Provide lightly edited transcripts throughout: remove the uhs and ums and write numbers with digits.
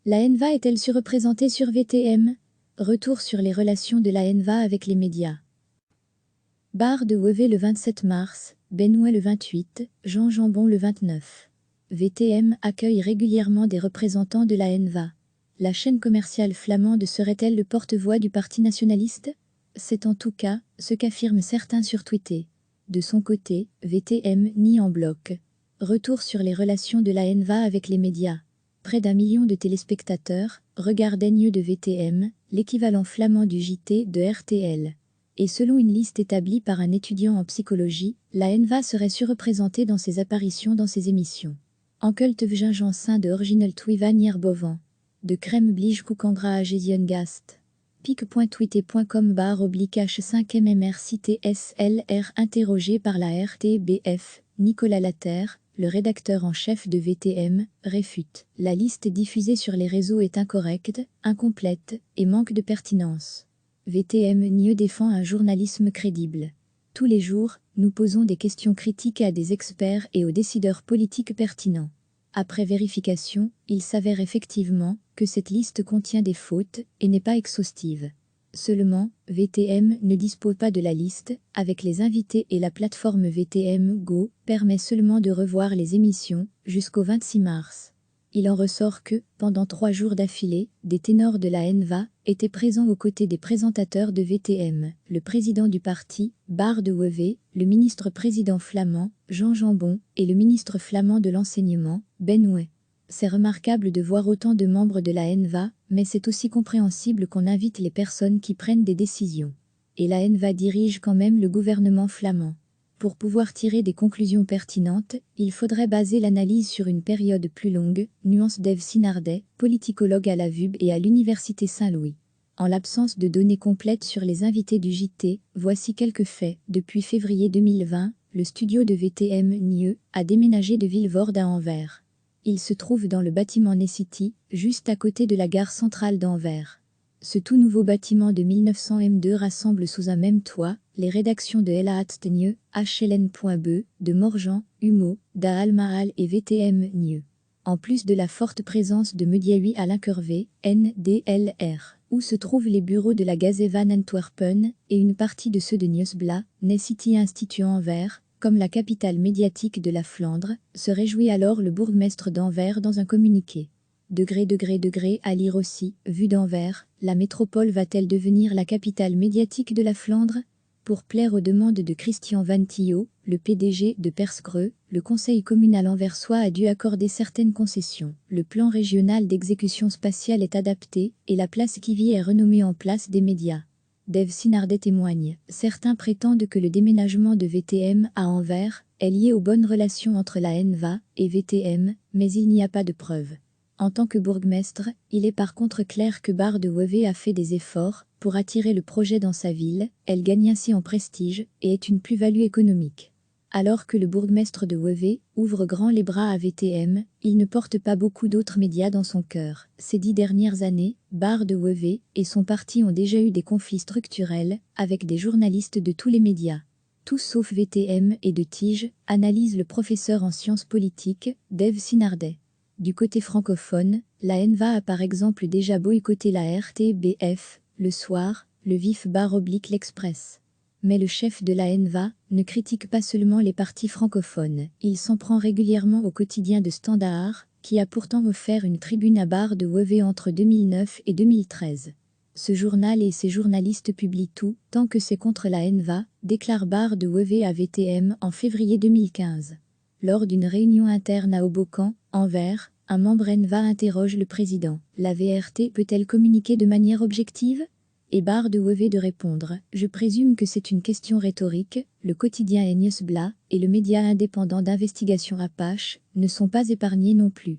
La NVA est-elle surreprésentée sur VTM? Retour sur les relations de la NVA avec les médias. Barre de Wevey le 27 mars, Benouet le 28, Jean Jambon le 29. VTM accueille régulièrement des représentants de la NVA. La chaîne commerciale flamande serait-elle le porte-voix du Parti nationaliste? C'est en tout cas ce qu'affirment certains sur Twitter. De son côté, VTM nie en bloc. Retour sur les relations de la NVA avec les médias. Près d'1 million de téléspectateurs regardent N de VTM, l'équivalent flamand du JT de RTL. Et selon une liste établie par un étudiant en psychologie, la NVA serait surreprésentée dans ses apparitions dans ses émissions. Enkelte Vgingensin de Original Twivan Bovan. De Crème Blige Koukangra à Gast. pic.twitter.com/h5mmr cité SLR interrogé par la RTBF, Nicolas Laterre, le rédacteur en chef de VTM, réfute. La liste diffusée sur les réseaux est incorrecte, incomplète et manque de pertinence. VTM nie défend un journalisme crédible. Tous les jours, nous posons des questions critiques à des experts et aux décideurs politiques pertinents. Après vérification, il s'avère effectivement que cette liste contient des fautes et n'est pas exhaustive. Seulement, VTM ne dispose pas de la liste, avec les invités et la plateforme VTM Go permet seulement de revoir les émissions jusqu'au 26 mars. Il en ressort que, pendant 3 jours d'affilée, des ténors de la NVA étaient présents aux côtés des présentateurs de VTM, le président du parti, Barre de Wevey, le ministre-président flamand, Jean Jambon, et le ministre flamand de l'enseignement, Benouet. C'est remarquable de voir autant de membres de la NVA, mais c'est aussi compréhensible qu'on invite les personnes qui prennent des décisions. Et la NVA dirige quand même le gouvernement flamand. Pour pouvoir tirer des conclusions pertinentes, il faudrait baser l'analyse sur une période plus longue, nuance d'Ève Sinardet, politicologue à la VUB et à l'Université Saint-Louis. En l'absence de données complètes sur les invités du JT, voici quelques faits. Depuis février 2020, le studio de VTM NIE a déménagé de Vilvoorde à Anvers. Il se trouve dans le bâtiment Necity, juste à côté de la gare centrale d'Anvers. Ce tout nouveau bâtiment de 1900 M2 rassemble sous un même toit les rédactions de LAAT NIE, HLN.be, de Morjan, Humo, d'Aal Mahal et VTM NIE. En plus de la forte présence de Mediahui à Linkervé, NDLR, où se trouvent les bureaux de la Gazet van Antwerpen et une partie de ceux de Nieuwsblad, Necity Institut Anvers, comme la capitale médiatique de la Flandre, se réjouit alors le bourgmestre d'Anvers dans un communiqué. Degré à lire aussi, vu d'Anvers, la métropole va-t-elle devenir la capitale médiatique de la Flandre? Pour plaire aux demandes de Christian Van Thiot, le PDG de Persgreux, le conseil communal anversois a dû accorder certaines concessions. Le plan régional d'exécution spatiale est adapté et la place Kivy est renommée en place des médias. Dave Sinardet témoigne. Certains prétendent que le déménagement de VTM à Anvers est lié aux bonnes relations entre la NVA et VTM, mais il n'y a pas de preuves. En tant que bourgmestre, il est par contre clair que Barre de Wevey a fait des efforts pour attirer le projet dans sa ville, elle gagne ainsi en prestige et est une plus-value économique. Alors que le bourgmestre de Wevey ouvre grand les bras à VTM, il ne porte pas beaucoup d'autres médias dans son cœur. Ces 10 dernières années, Barre de Wevey et son parti ont déjà eu des conflits structurels avec des journalistes de tous les médias. Tous sauf VTM et de Tige, analyse le professeur en sciences politiques, Dave Sinardet. Du côté francophone, la NVA a par exemple déjà boycotté la RTBF, Le Soir, Le Vif / l'Express. Mais le chef de la NVA ne critique pas seulement les partis francophones, il s'en prend régulièrement au quotidien de Standaard, qui a pourtant offert une tribune à Barre de Wevey entre 2009 et 2013. Ce journal et ses journalistes publient tout, tant que c'est contre la NVA, déclare Barre de Wevey à VTM en février 2015. Lors d'une réunion interne à Hoboken, Anvers, un membre NVA interroge le président. La VRT peut-elle communiquer de manière objective? Et Barre de Wevey de répondre. Je présume que c'est une question rhétorique, le quotidien Nieuwsblad et le média indépendant d'investigation Apache ne sont pas épargnés non plus.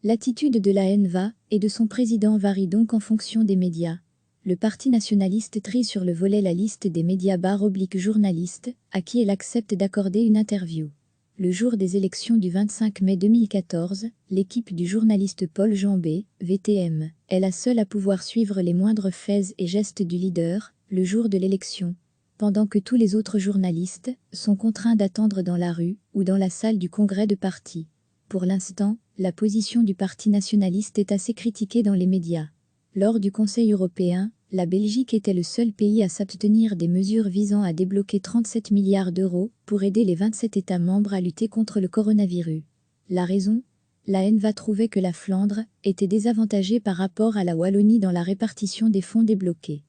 L'attitude de la NVA et de son président varie donc en fonction des médias. Le Parti nationaliste trie sur le volet la liste des médias / journalistes, à qui elle accepte d'accorder une interview. Le jour des élections du 25 mai 2014, l'équipe du journaliste Paul Jambé, VTM, est la seule à pouvoir suivre les moindres faits et gestes du leader, le jour de l'élection, pendant que tous les autres journalistes sont contraints d'attendre dans la rue ou dans la salle du congrès de parti. Pour l'instant, la position du Parti nationaliste est assez critiquée dans les médias. Lors du Conseil européen, la Belgique était le seul pays à s'abstenir des mesures visant à débloquer 37 milliards d'euros pour aider les 27 États membres à lutter contre le coronavirus. La raison ? La NVA trouvait que la Flandre était désavantagée par rapport à la Wallonie dans la répartition des fonds débloqués.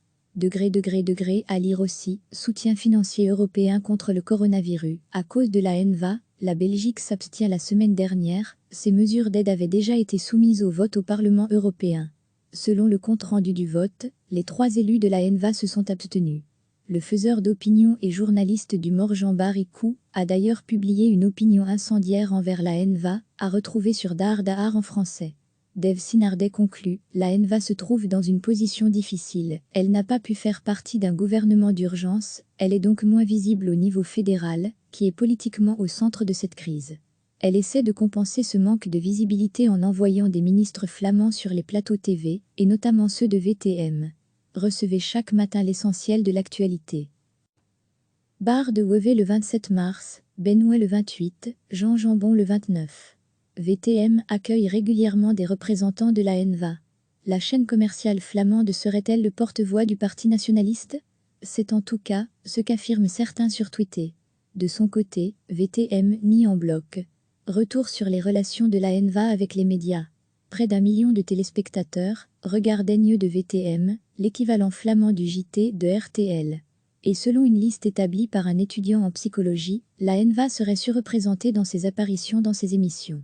À lire aussi, soutien financier européen contre le coronavirus. À cause de la NVA, la Belgique s'abstient la semaine dernière. Ces mesures d'aide avaient déjà été soumises au vote au Parlement européen. Selon le compte-rendu du vote, les 3 élus de la NVA se sont abstenus. Le faiseur d'opinion et journaliste du Morgan Baricou a d'ailleurs publié une opinion incendiaire envers la NVA, à retrouver sur Daar Daar en français. Dave Sinardet conclut, la NVA se trouve dans une position difficile, elle n'a pas pu faire partie d'un gouvernement d'urgence, elle est donc moins visible au niveau fédéral, qui est politiquement au centre de cette crise. Elle essaie de compenser ce manque de visibilité en envoyant des ministres flamands sur les plateaux TV, et notamment ceux de VTM. Recevez chaque matin l'essentiel de l'actualité. Bar de Wevé le 27 mars, Benoué le 28, Jean Jambon le 29. VTM accueille régulièrement des représentants de la NVA. La chaîne commerciale flamande serait-elle le porte-voix du Parti nationaliste ? C'est en tout cas ce qu'affirment certains sur Twitter. De son côté, VTM nie en bloc. Retour sur les relations de la NVA avec les médias. Près d'1 million de téléspectateurs regardaient Nieuws de VTM, l'équivalent flamand du JT de RTL. Et selon une liste établie par un étudiant en psychologie, la NVA serait surreprésentée dans ses apparitions dans ces émissions.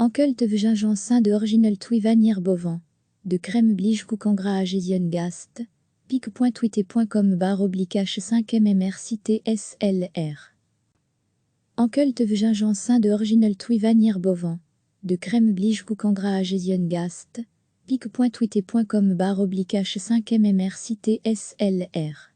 Enkel te Gingenssin de Original Twivanir Bovan. De Crème Blige Koukangra à Gast. pic.twitter.com/5mmrctslr. Enkel te Gingenssin de Original Twivanir Bovan. De Crème Blige Koukangra à Gast. pic.twitter.com/5mmrctslr.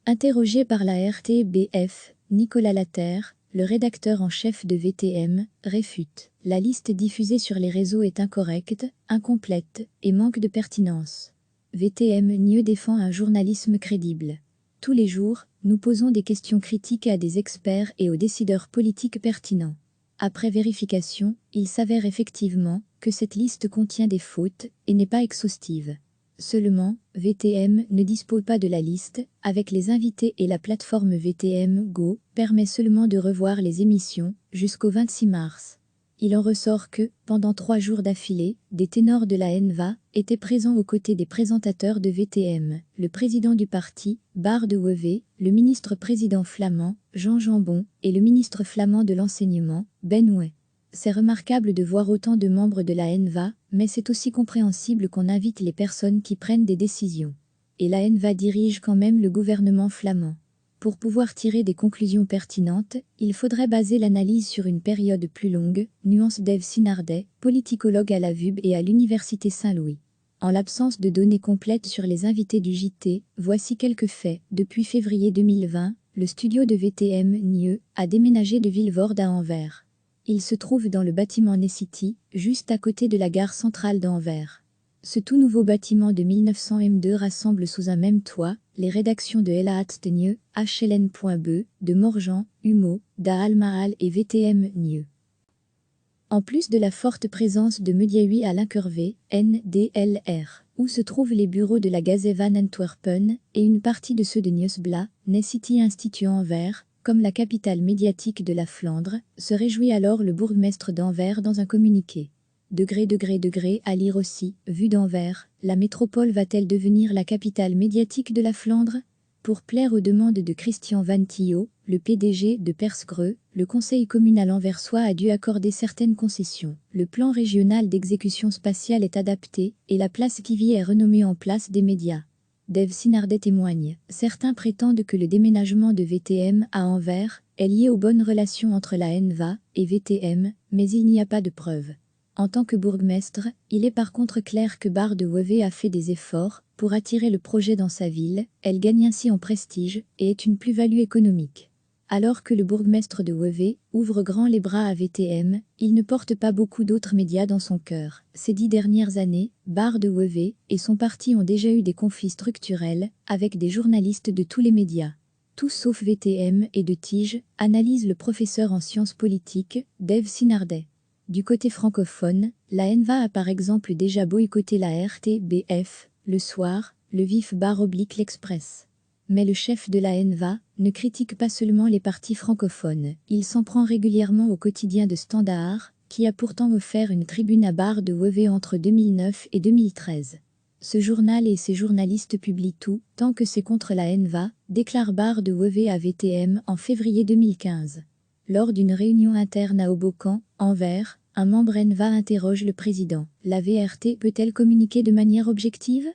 Interrogé par la RTBF, Nicolas Laterre, le rédacteur en chef de VTM, réfute. La liste diffusée sur les réseaux est incorrecte, incomplète et manque de pertinence. VTM Nieuws défend un journalisme crédible. Tous les jours, nous posons des questions critiques à des experts et aux décideurs politiques pertinents. Après vérification, il s'avère effectivement que cette liste contient des fautes et n'est pas exhaustive. Seulement, VTM ne dispose pas de la liste, avec les invités et la plateforme VTM Go permet seulement de revoir les émissions jusqu'au 26 mars. Il en ressort que, pendant 3 jours d'affilée, des ténors de la NVA étaient présents aux côtés des présentateurs de VTM, le président du parti, Bar de Wevé, le ministre-président flamand, Jean Jambon, et le ministre flamand de l'enseignement, Benoué. C'est remarquable de voir autant de membres de la NVA, mais c'est aussi compréhensible qu'on invite les personnes qui prennent des décisions. Et la NVA dirige quand même le gouvernement flamand. Pour pouvoir tirer des conclusions pertinentes, il faudrait baser l'analyse sur une période plus longue, nuance Dave Sinardet, politicologue à la VUB et à l'Université Saint-Louis. En l'absence de données complètes sur les invités du JT, voici quelques faits. Depuis février 2020, le studio de VTM Nieuws a déménagé de Vilvoorde à Anvers. Il se trouve dans le bâtiment Necity, juste à côté de la gare centrale d'Anvers. Ce tout nouveau bâtiment de 1900 M2 rassemble sous un même toit les rédactions de Elaat de Nieuws, HLN.be, de Morgan, Humo, d'Aalmaal et VTM Nieuws. En plus de la forte présence de Mediahui à Linkervé, NDLR, où se trouvent les bureaux de la Gazet van Antwerpen et une partie de ceux de Nieuwsblad, Necity Institut Anvers, comme la capitale médiatique de la Flandre, se réjouit alors le bourgmestre d'Anvers dans un communiqué. À lire aussi, vue d'Anvers, la métropole va-t-elle devenir la capitale médiatique de la Flandre ? Pour plaire aux demandes de Christian Van Thiot, le PDG de Persgreux, le conseil communal anversois a dû accorder certaines concessions. Le plan régional d'exécution spatiale est adapté et la place Kivy est renommée en place des médias. Dave Sinardet témoigne. Certains prétendent que le déménagement de VTM à Anvers est lié aux bonnes relations entre la NVA et VTM, mais il n'y a pas de preuves. En tant que bourgmestre, il est par contre clair que Bar de Wevé a fait des efforts pour attirer le projet dans sa ville, elle gagne ainsi en prestige et est une plus-value économique. Alors que le bourgmestre de Wevé ouvre grand les bras à VTM, il ne porte pas beaucoup d'autres médias dans son cœur. Ces 10 dernières années, Bar de Wevé et son parti ont déjà eu des conflits structurels avec des journalistes de tous les médias. Tous sauf VTM et de Tige, analyse le professeur en sciences politiques, Dave Sinardet. Du côté francophone, la NVA a par exemple déjà boycotté la RTBF, Le Soir, Le Vif/L'Express. Mais le chef de la NVA ne critique pas seulement les partis francophones, il s'en prend régulièrement au quotidien de Standard, qui a pourtant offert une tribune à Bart de Wever entre 2009 et 2013. Ce journal et ses journalistes publient tout, tant que c'est contre la NVA, déclare Bart de Wever à VTM en février 2015. Lors d'une réunion interne à Hoboken, Anvers, un membre NVA interroge le président. La VRT peut-elle communiquer de manière objective ?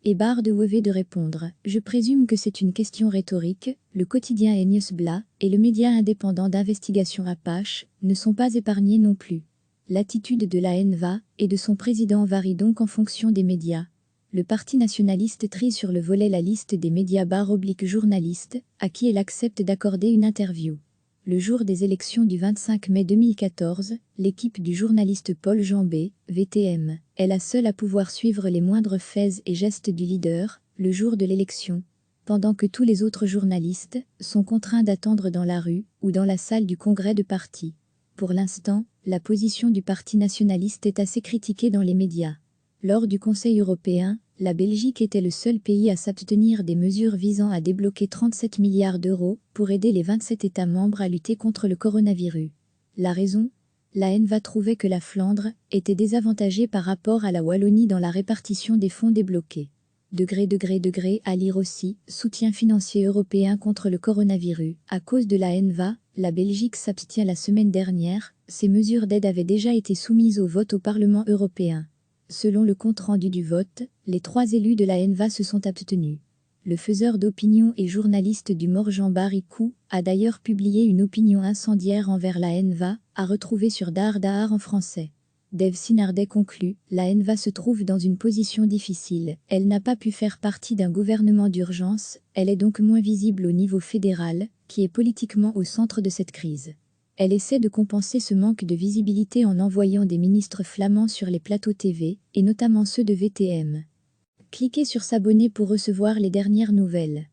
Et Bart de Wever de répondre. Je présume que c'est une question rhétorique. Le quotidien Nyhetsblad et le média indépendant d'investigation Apache ne sont pas épargnés non plus. L'attitude de la NVA et de son président varie donc en fonction des médias. Le Parti nationaliste trie sur le volet la liste des médias /journalistes, à qui elle accepte d'accorder une interview. Le jour des élections du 25 mai 2014, l'équipe du journaliste Paul Jambet, VTM, est la seule à pouvoir suivre les moindres faits et gestes du leader, le jour de l'élection, pendant que tous les autres journalistes sont contraints d'attendre dans la rue ou dans la salle du congrès de parti. Pour l'instant, la position du Parti nationaliste est assez critiquée dans les médias. Lors du Conseil européen, la Belgique était le seul pays à s'abstenir des mesures visant à débloquer 37 milliards d'euros pour aider les 27 États membres à lutter contre le coronavirus. La raison ? La NVA trouvait que la Flandre était désavantagée par rapport à la Wallonie dans la répartition des fonds débloqués. À lire aussi, soutien financier européen contre le coronavirus. À cause de la NVA, la Belgique s'abstient la semaine dernière. Ces mesures d'aide avaient déjà été soumises au vote au Parlement européen. Selon le compte-rendu du vote, les 3 élus de la NVA se sont abstenus. Le faiseur d'opinion et journaliste du Morgan Baricou a d'ailleurs publié une opinion incendiaire envers la NVA, à retrouver sur Dardar en français. Dave Sinardet conclut, la NVA se trouve dans une position difficile. Elle n'a pas pu faire partie d'un gouvernement d'urgence, elle est donc moins visible au niveau fédéral, qui est politiquement au centre de cette crise. Elle essaie de compenser ce manque de visibilité en envoyant des ministres flamands sur les plateaux TV, et notamment ceux de VTM. Cliquez sur s'abonner pour recevoir les dernières nouvelles.